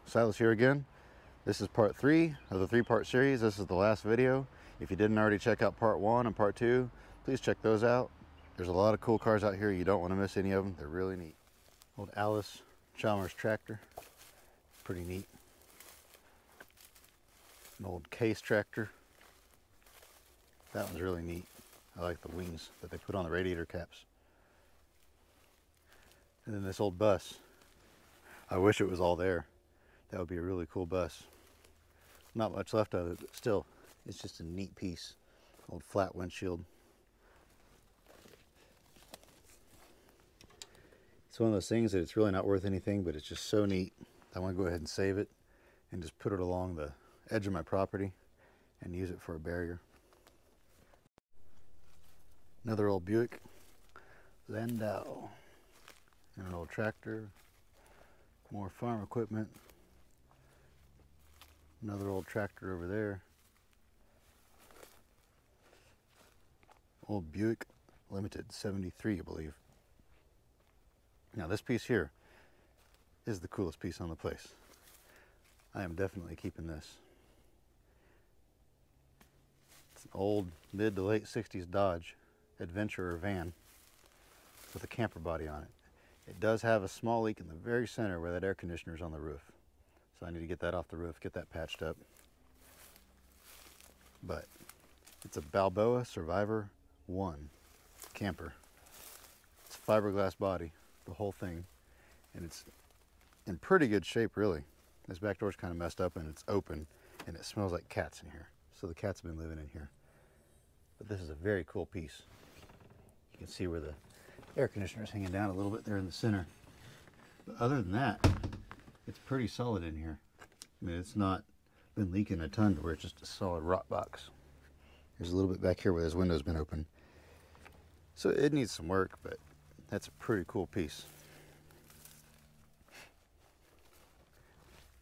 Silas here again. This is part 3 of the 3-part series. This is the last video. If you didn't already check out part 1 and part 2, please check those out. There's a lot of cool cars out here. You don't want to miss any of them. They're really neat. Old Alice Chalmers tractor. Pretty neat. An old Case tractor. That one's really neat. I like the wings that they put on the radiator caps. And then this old bus. I wish it was all there. That would be a really cool bus. Not much left of it, but still, it's just a neat piece. Old flat windshield. It's one of those things that it's really not worth anything, but it's just so neat. I want to go ahead and save it and just put it along the edge of my property and use it for a barrier. Another old Buick Landau. And an old tractor. More farm equipment. Another old tractor over there. Old Buick Limited 73, I believe. Now this piece here is the coolest piece on the place. I am definitely keeping this. It's an old mid to late 60s Dodge Adventurer van with a camper body on it. It does have a small leak in the very center where that air conditioner is on the roof. So I need to get that off the roof, get that patched up. But it's a Balboa Survivor 1 camper. It's a fiberglass body, the whole thing. And it's in pretty good shape, really. This back door's kind of messed up and it's open and it smells like cats in here. So the cats have been living in here. But this is a very cool piece. You can see where the air conditioner is hanging down a little bit there in the center. But other than that, it's pretty solid in here. I mean, it's not been leaking a ton to where it's just a solid rot box. There's a little bit back here where this window's been open. So it needs some work, but that's a pretty cool piece.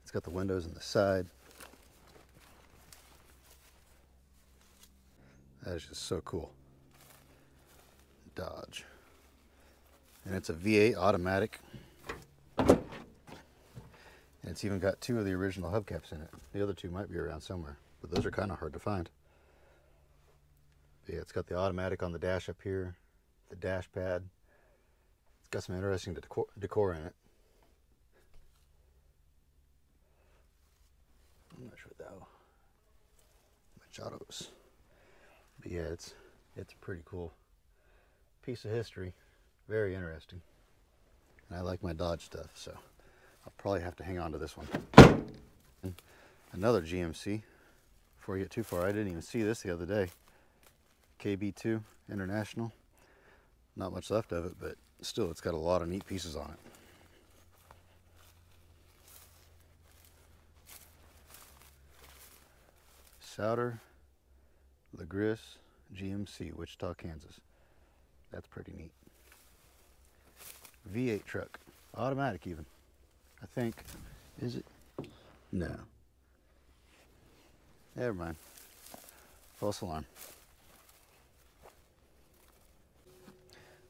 It's got the windows on the side. That is just so cool. Dodge. And it's a V8 automatic. And it's even got 2 of the original hubcaps in it. The other 2 might be around somewhere, but those are kind of hard to find. But yeah, it's got the automatic on the dash up here, the dash pad. It's got some interesting decor in it. I'm not sure though. Machados. But yeah, it's a pretty cool piece of history. Very interesting. And I like my Dodge stuff, so I'll probably have to hang on to this one. Another GMC. Before I get too far, I didn't even see this the other day. KB2 International. Not much left of it, but still it's got a lot of neat pieces on it. Souter Lagris GMC, Wichita, Kansas. That's pretty neat. V8 truck, automatic even, I think. Is it? No. Never mind. False alarm.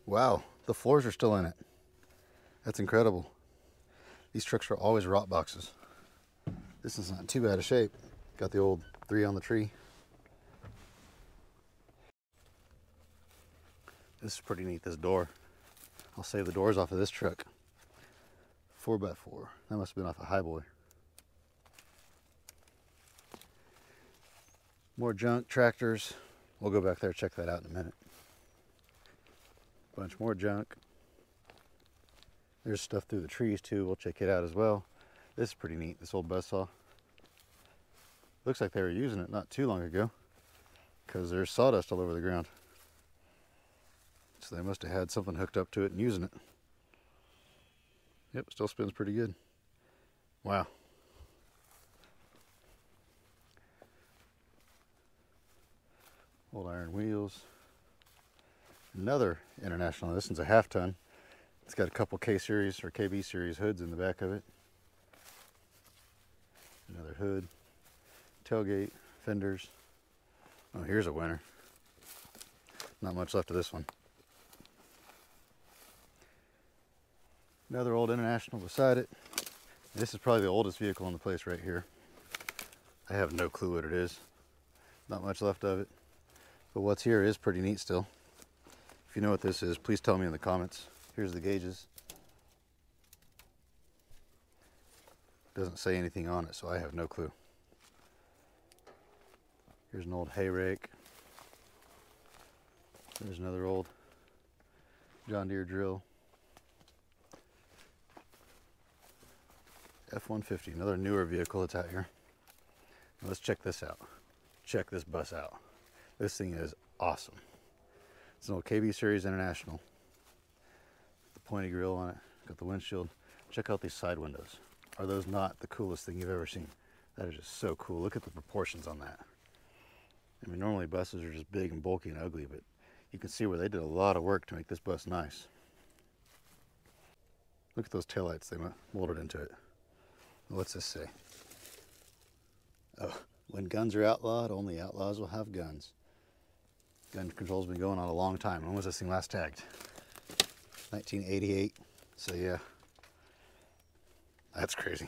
Wow, the floors are still in it. That's incredible. These trucks are always rot boxes. This is not too bad a shape. Got the old 3 on the tree. This is pretty neat, this door. I'll save the doors off of this truck. 4x4. That must have been off a Highboy. More junk, tractors. We'll go back there, check that out in a minute. Bunch more junk. There's stuff through the trees too. We'll check it out as well. This is pretty neat, this old buzzsaw. Looks like they were using it not too long ago because there's sawdust all over the ground. So they must have had something hooked up to it and using it. Yep, still spins pretty good. Wow. Old iron wheels. Another International. This one's a half ton. It's got a couple K series or KB series hoods in the back of it. Another hood. Tailgate, fenders. Oh, here's a winner. Not much left of this one. Another old International beside it. This is probably the oldest vehicle in the place right here. I have no clue what it is. Not much left of it. But what's here is pretty neat still. If you know what this is, please tell me in the comments. Here's the gauges. Doesn't say anything on it, so I have no clue. Here's an old hay rake. There's another old John Deere drill. F-150, another newer vehicle that's out here. Now let's check this out. Check this bus out. This thing is awesome. It's an old KB Series International. The pointy grill on it, got the windshield. Check out these side windows. Are those not the coolest thing you've ever seen? That is just so cool. Look at the proportions on that. I mean, normally buses are just big and bulky and ugly, but you can see where they did a lot of work to make this bus nice. Look at those taillights they molded into it. What's this say? Oh, when guns are outlawed, only outlaws will have guns. Gun control's been going on a long time. When was this thing last tagged? 1988. So yeah, that's crazy.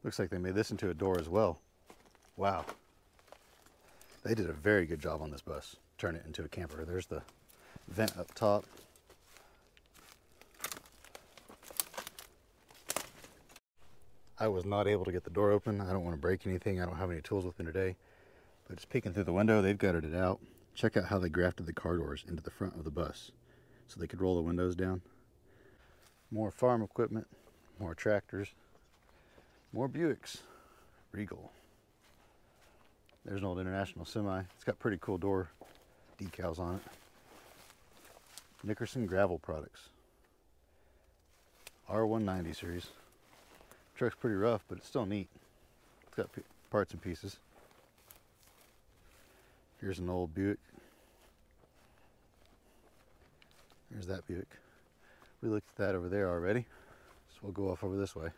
Looks like they made this into a door as well. Wow. They did a very good job on this bus. Turn it into a camper. There's the vent up top. I was not able to get the door open. I don't want to break anything. I don't have any tools with me today. But just peeking through the window, they've gutted it out. Check out how they grafted the car doors into the front of the bus so they could roll the windows down. More farm equipment, more tractors, more Buicks. Regal. There's an old International semi. It's got pretty cool door decals on it. Nickerson Gravel Products. R190 series. Truck's pretty rough, but it's still neat. It's got parts and pieces. Here's an old Buick. Here's that Buick. We looked at that over there already, so we'll go off over this way.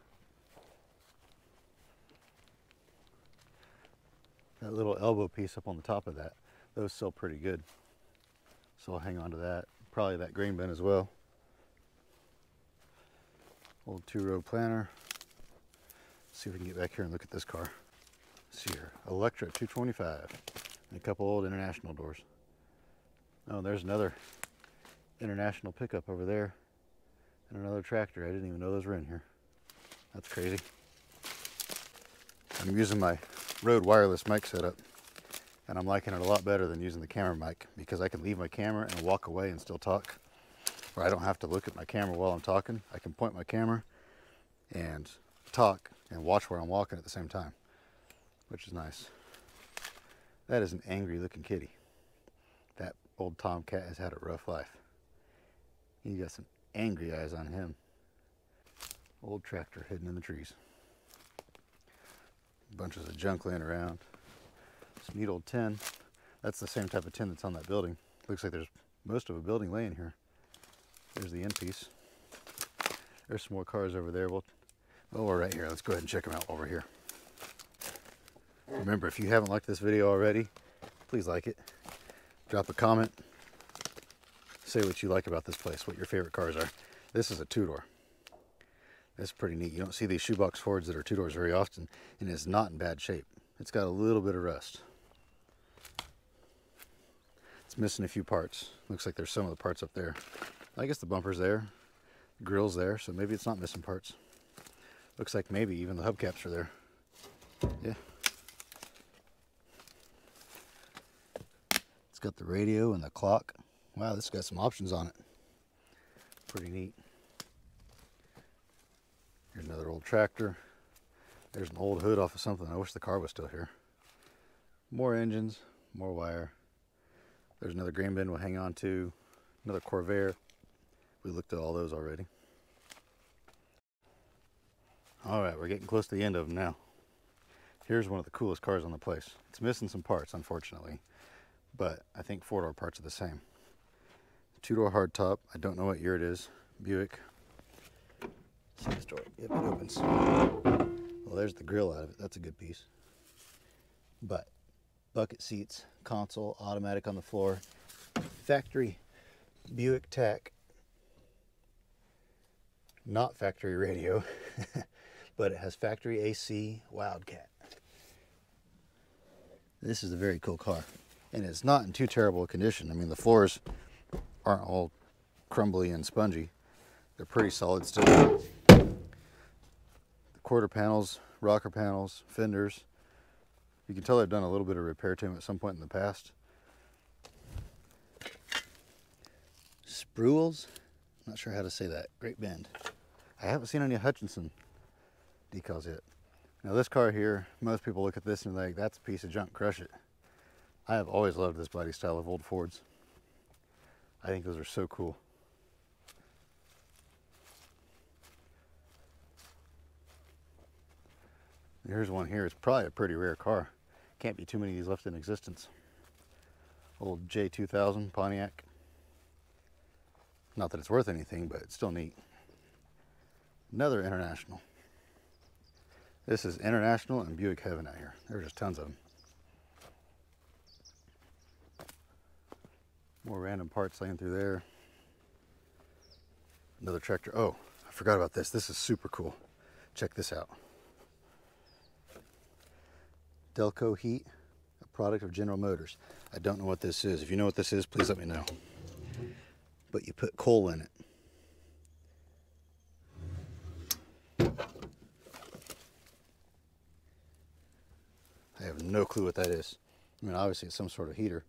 That little elbow piece up on the top of that, those sell pretty good. So I'll hang on to that. Probably that grain bin as well. Old two-row planter. See if we can get back here and look at this car. Let's see here, Electra 225, and a couple old International doors. Oh, there's another International pickup over there, and another tractor. I didn't even know those were in here. That's crazy. I'm using my Rode wireless mic setup, and I'm liking it a lot better than using the camera mic because I can leave my camera and walk away and still talk, or I don't have to look at my camera while I'm talking. I can point my camera and talk and watch where I'm walking at the same time, which is nice. That is an angry looking kitty. That old Tomcat has had a rough life. He got some angry eyes on him. Old tractor hidden in the trees. Bunches of junk laying around. Some neat old tin. That's the same type of tin that's on that building. Looks like there's most of a building laying here. There's the end piece. There's some more cars over there. Well, we're right here. Let's go ahead and check them out while we're here. Remember, if you haven't liked this video already, please like it. Drop a comment. Say what you like about this place, what your favorite cars are. This is a two-door. That's pretty neat. You don't see these shoebox Fords that are two-doors very often, and it's not in bad shape. It's got a little bit of rust. It's missing a few parts. Looks like there's some of the parts up there. I guess the bumper's there, the grill's there, so maybe it's not missing parts. Looks like maybe even the hubcaps are there. Yeah. It's got the radio and the clock. Wow, this has got some options on it. Pretty neat. Here's another old tractor. There's an old hood off of something. I wish the car was still here. More engines, more wire. There's another grain bin we'll hang on to. Another Corvair. We looked at all those already. All right, we're getting close to the end of them now. Here's one of the coolest cars on the place. It's missing some parts, unfortunately, but I think four-door parts are the same. Two-door hardtop. I don't know what year it is. Buick. See this door? Yep, it opens. Well, there's the grill out of it. That's a good piece. But bucket seats, console, automatic on the floor, factory Buick tack. Not factory radio, but it has factory AC Wildcat. This is a very cool car, and it's not in too terrible a condition. I mean, the floors aren't all crumbly and spongy. They're pretty solid still. The quarter panels, rocker panels, fenders. You can tell I've done a little bit of repair to them at some point in the past. Spruels, not sure how to say that. Great Bend. I haven't seen any Hutchinson decals yet. Now this car here, most people look at this and they're like, that's a piece of junk, crush it. I have always loved this body style of old Fords. I think those are so cool. Here's one here. It's probably a pretty rare car. Can't be too many of these left in existence. Old J2000 Pontiac. Not that it's worth anything, but it's still neat. Another International. This is International and Buick heaven out here. There are just tons of them. More random parts laying through there. Another tractor. Oh, I forgot about this. This is super cool. Check this out. Delco Heat, a product of General Motors. I don't know what this is. If you know what this is, please let me know. But you put coal in it. I have no clue what that is. I mean, obviously it's some sort of heater.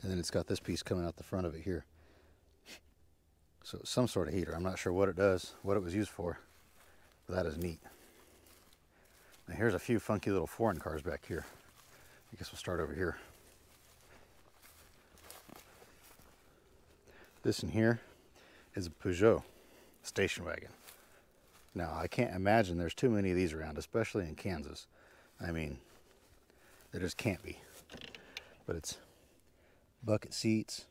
And then it's got this piece coming out the front of it here. So it's some sort of heater. I'm not sure what it does, what it was used for, but that is neat. Now here's a few funky little foreign cars back here. I guess we'll start over here. This in here is a Peugeot station wagon. Now I can't imagine there's too many of these around, especially in Kansas. I mean, there just can't be. But it's bucket seats,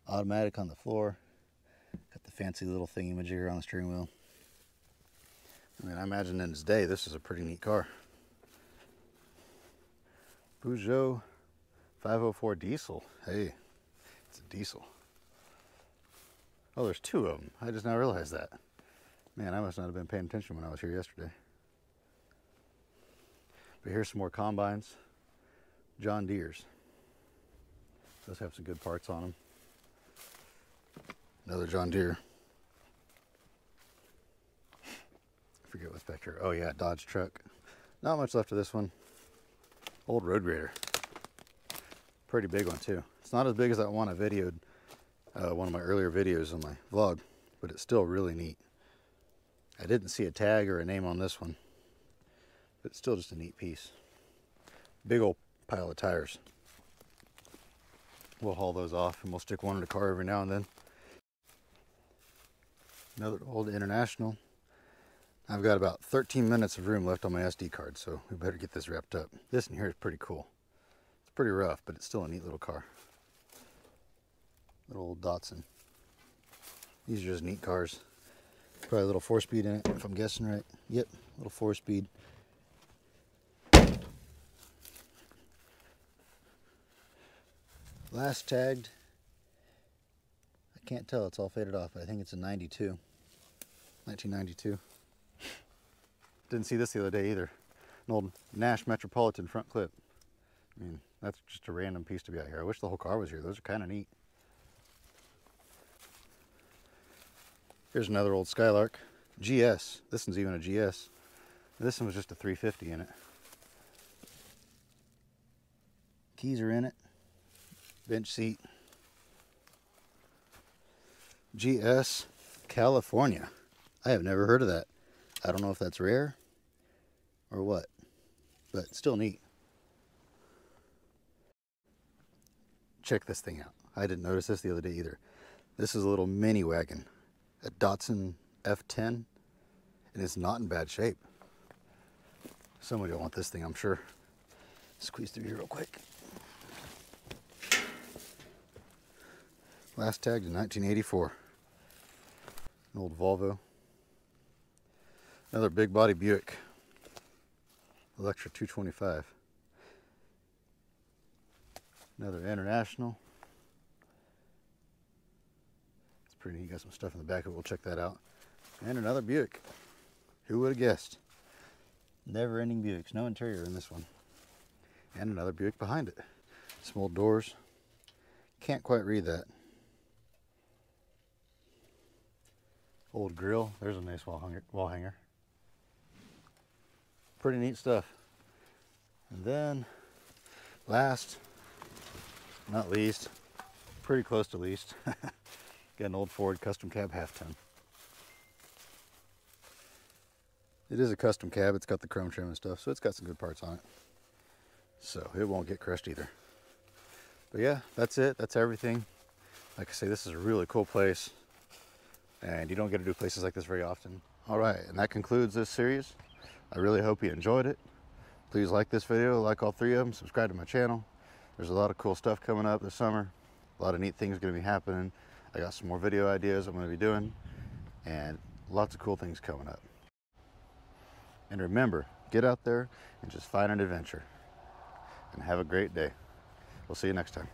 automatic on the floor, got the fancy little thingy-majigger on the steering wheel. I mean, I imagine in its day, this is a pretty neat car. Peugeot 504 diesel. Hey, it's a diesel. Oh, there's two of them. I just now realized that. Man, I must not have been paying attention when I was here yesterday. But here's some more combines. John Deere's. Those have some good parts on them. Another John Deere. I forget what's back here. Oh yeah, Dodge truck. Not much left of this one. Old Road Raider. Pretty big one too. It's not as big as that one I videoed, one of my earlier videos on my vlog, but it's still really neat. I didn't see a tag or a name on this one, but it's still just a neat piece. Big old pile of tires. We'll haul those off and we'll stick one in the car every now and then. Another old International. I've got about 13 minutes of room left on my SD card, so we better get this wrapped up. This in here is pretty cool. It's pretty rough, but it's still a neat little car. Little old Datsun. These are just neat cars. Probably a little 4-speed in it, if I'm guessing right. Yep, little 4-speed. Last tagged. I can't tell, it's all faded off, but I think it's a 92. 1992. Didn't see this the other day either. An old Nash Metropolitan front clip. I mean, that's just a random piece to be out here. I wish the whole car was here. Those are kind of neat. Here's another old Skylark. GS. This one's even a GS. This one was just a 350 in it. Keys are in it. Bench seat. GS California. I have never heard of that. I don't know if that's rare or what, but still neat. Check this thing out. I didn't notice this the other day either. This is a little mini wagon, a Datsun F10, and it's not in bad shape. Somebody will want this thing, I'm sure. Squeeze through here real quick. Last tagged in 1984. An old Volvo. Another big body Buick. Electra 225. Another International. It's pretty neat. Got some stuff in the back of it. We'll check that out. And another Buick. Who would have guessed? Never-ending Buicks. No interior in this one. And another Buick behind it. Some old doors. Can't quite read that. Old grill. There's a nice wall hanger. Pretty neat stuff. And then, last, not least, pretty close to least, got an old Ford custom cab half-ton. It is a custom cab. It's got the chrome trim and stuff, so it's got some good parts on it. So it won't get crushed either. But yeah, that's it. That's everything. Like I say, this is a really cool place, and you don't get to do places like this very often. All right, and that concludes this series. I really hope you enjoyed it. Please like this video, like all 3 of them, subscribe to my channel. There's a lot of cool stuff coming up this summer. A lot of neat things going to be happening. I got some more video ideas I'm going to be doing, and lots of cool things coming up. And remember, get out there and just find an adventure. And have a great day. We'll see you next time.